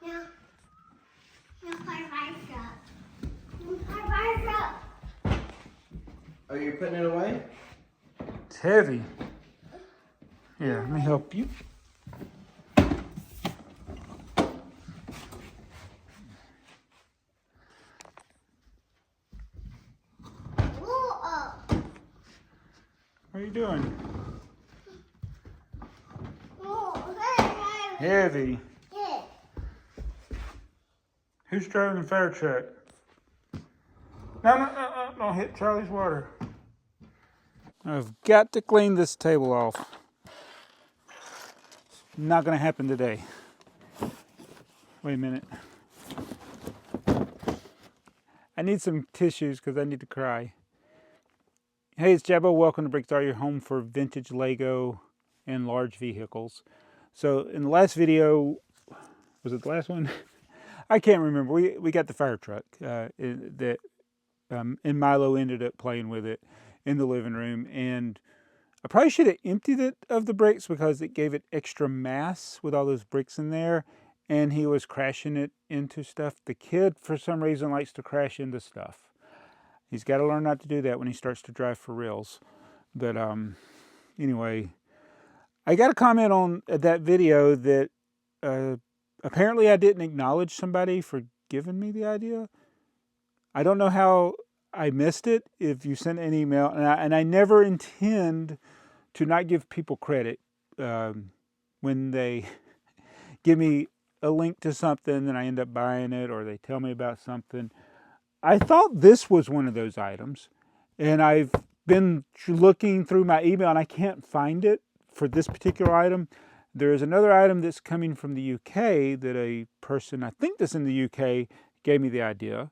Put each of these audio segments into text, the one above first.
No. No fire truck. No fire truck. Are you putting it away? It's heavy. Here, let me help you. What are you doing? Heavy. Yeah. Who's driving the fire truck? No, don't hit Charlie's water. I've got to clean this table off. Not gonna happen today. Wait a minute. I need some tissues because I need to cry. Hey, it's Jabbo. Welcome to BrickTsar, your home for vintage Lego and large vehicles. So in the last video, was it the last one? I can't remember. We got the fire truck and Milo ended up playing with it in the living room. And I probably should have emptied it of the bricks because it gave it extra mass with all those bricks in there. And he was crashing it into stuff. The kid, for some reason, likes to crash into stuff. He's got to learn not to do that when he starts to drive for reals. But anyway, I got a comment on that video that apparently I didn't acknowledge somebody for giving me the idea. I don't know how I missed it. If you sent an email, and I never intend to not give people credit when they give me a link to something and I end up buying it, or they tell me about something. I thought this was one of those items, and I've been looking through my email and I can't find it for this particular item. There is another item that's coming from the UK that a person, I think that's in the UK, gave me the idea.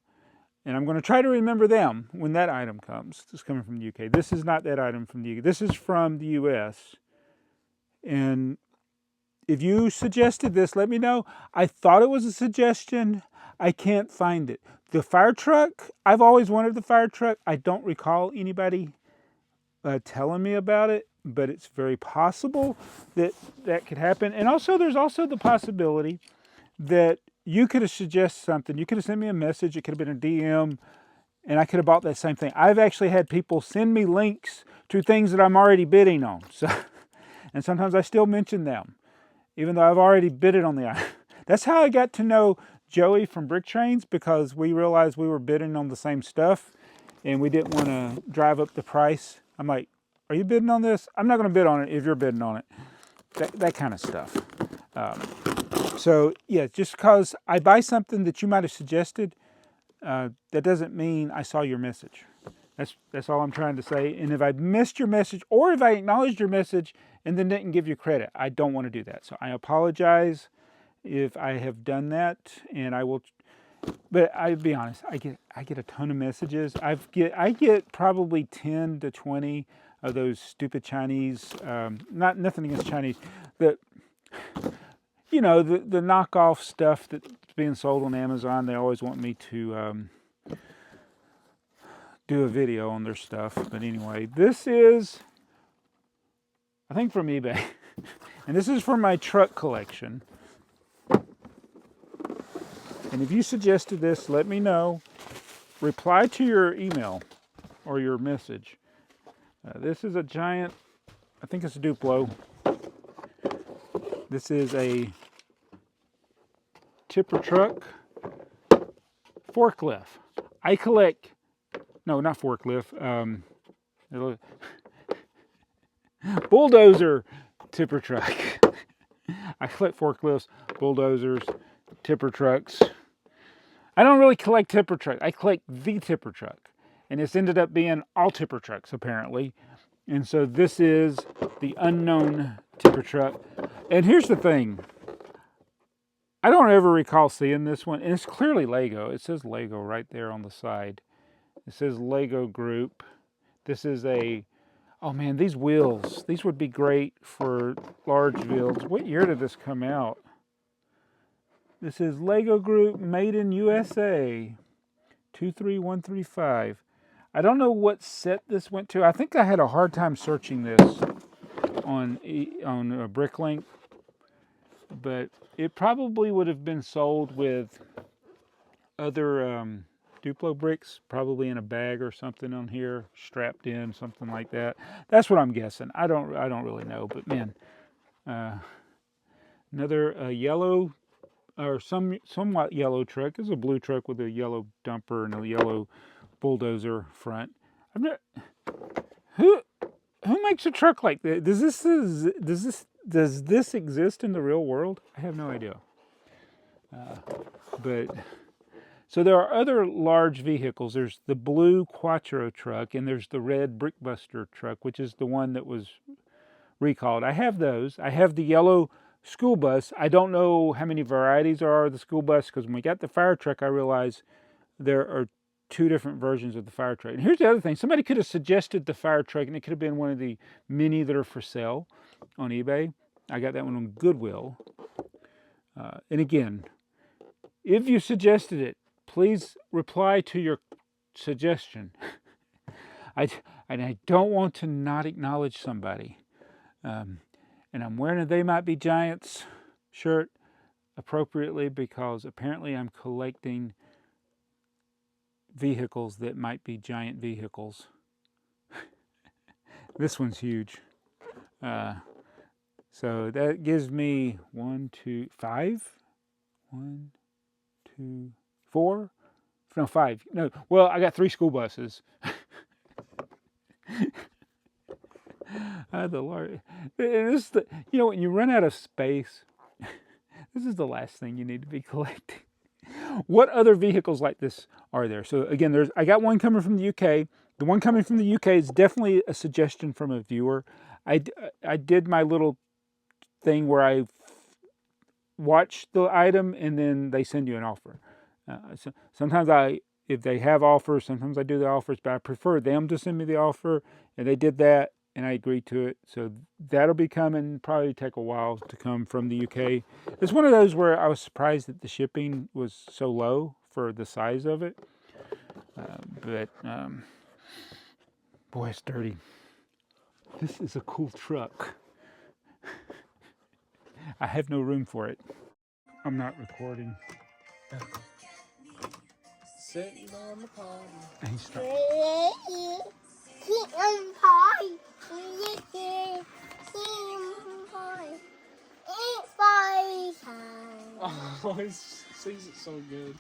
And I'm going to try to remember them when that item comes. It's coming from the UK. This is not that item from the UK. This is from the US. And if you suggested this, let me know. I thought it was a suggestion. I can't find it. The fire truck, I've always wanted the fire truck. I don't recall anybody telling me about it, but it's very possible that that could happen. And also, there's also the possibility that you could have suggested something. You could have sent me a message. It could have been a DM, and I could have bought that same thing. I've actually had people send me links to things that I'm already bidding on. So, and sometimes I still mention them, even though I've already bidded on the item. That's how I got to know Joey from Brick Trains, because we realized we were bidding on the same stuff and we didn't want to drive up the price. I'm like, are you bidding on this? I'm not going to bid on it if you're bidding on it. That kind of stuff. So yeah, just because I buy something that you might have suggested, that doesn't mean I saw your message. That's all I'm trying to say. And if I missed your message, or if I acknowledged your message and then didn't give you credit, I don't want to do that. So I apologize if I have done that, and I will. But I'll be honest, I get a ton of messages. I get probably 10 to 20 of those stupid Chinese. Nothing against Chinese. The knockoff stuff that's being sold on Amazon. They always want me to do a video on their stuff. But anyway, this is, I think, from eBay, and this is from my truck collection. And if you suggested this, let me know. Reply to your email or your message. This is a giant, I think it's a Duplo. This is a tipper truck forklift. I collect, no, not forklift, bulldozer tipper truck. I collect forklifts, bulldozers, tipper trucks. I don't really collect tipper trucks. I collect the tipper truck. And it's ended up being all tipper trucks, apparently. And so this is the unknown tipper truck. And here's the thing. I don't ever recall seeing this one. And it's clearly Lego. It says Lego right there on the side. It says Lego Group. This is a, oh man, these wheels. These would be great for large builds. What year did this come out? This is Lego Group, made in USA, 23135. I don't know what set this went to. I think I had a hard time searching this on Bricklink. but it probably would have been sold with other Duplo bricks, probably in a bag or something on here, strapped in, something like that. That's what I'm guessing. I don't really know, but man, another yellow or somewhat yellow truck. This is a blue truck with a yellow dumper and a yellow bulldozer front. Who makes a truck like that? Does this exist in the real world? I have no idea. But so there are other large vehicles. There's the blue Quattro truck, and there's the red Brickbuster truck, which is the one that was recalled. I have those. I have the yellow school bus. I don't know how many varieties there are of the school bus, because when we got the fire truck, I realized there are 2 different versions of the fire truck. And here's the other thing. Somebody could have suggested the fire truck, and it could have been one of the many that are for sale on eBay. I got that one on Goodwill. And again, if you suggested it, please reply to your suggestion. I don't want to not acknowledge somebody. And I'm wearing a They Might Be Giants shirt appropriately, because apparently I'm collecting vehicles that might be giant vehicles. This one's huge. So that gives me 1, 2, 5. 1, 2, 4. No, 5. No, well, I got 3 school buses. The large. This is the, you know, when you run out of space, this is the last thing you need to be collecting. What other vehicles like this are there? So again, I got one coming from the UK. The one coming from the UK is definitely a suggestion from a viewer. I did my little thing where I watch the item and then they send you an offer. So sometimes if they have offers, sometimes I do the offers, but I prefer them to send me the offer, and they did that, and I agreed to it. So that'll be coming, probably take a while to come from the UK. It's one of those where I was surprised that the shipping was so low for the size of it. Boy, it's dirty. This is a cool truck. I have no room for it. I'm not recording. Sitting on the pond. He's not. Oh, he sees it so good.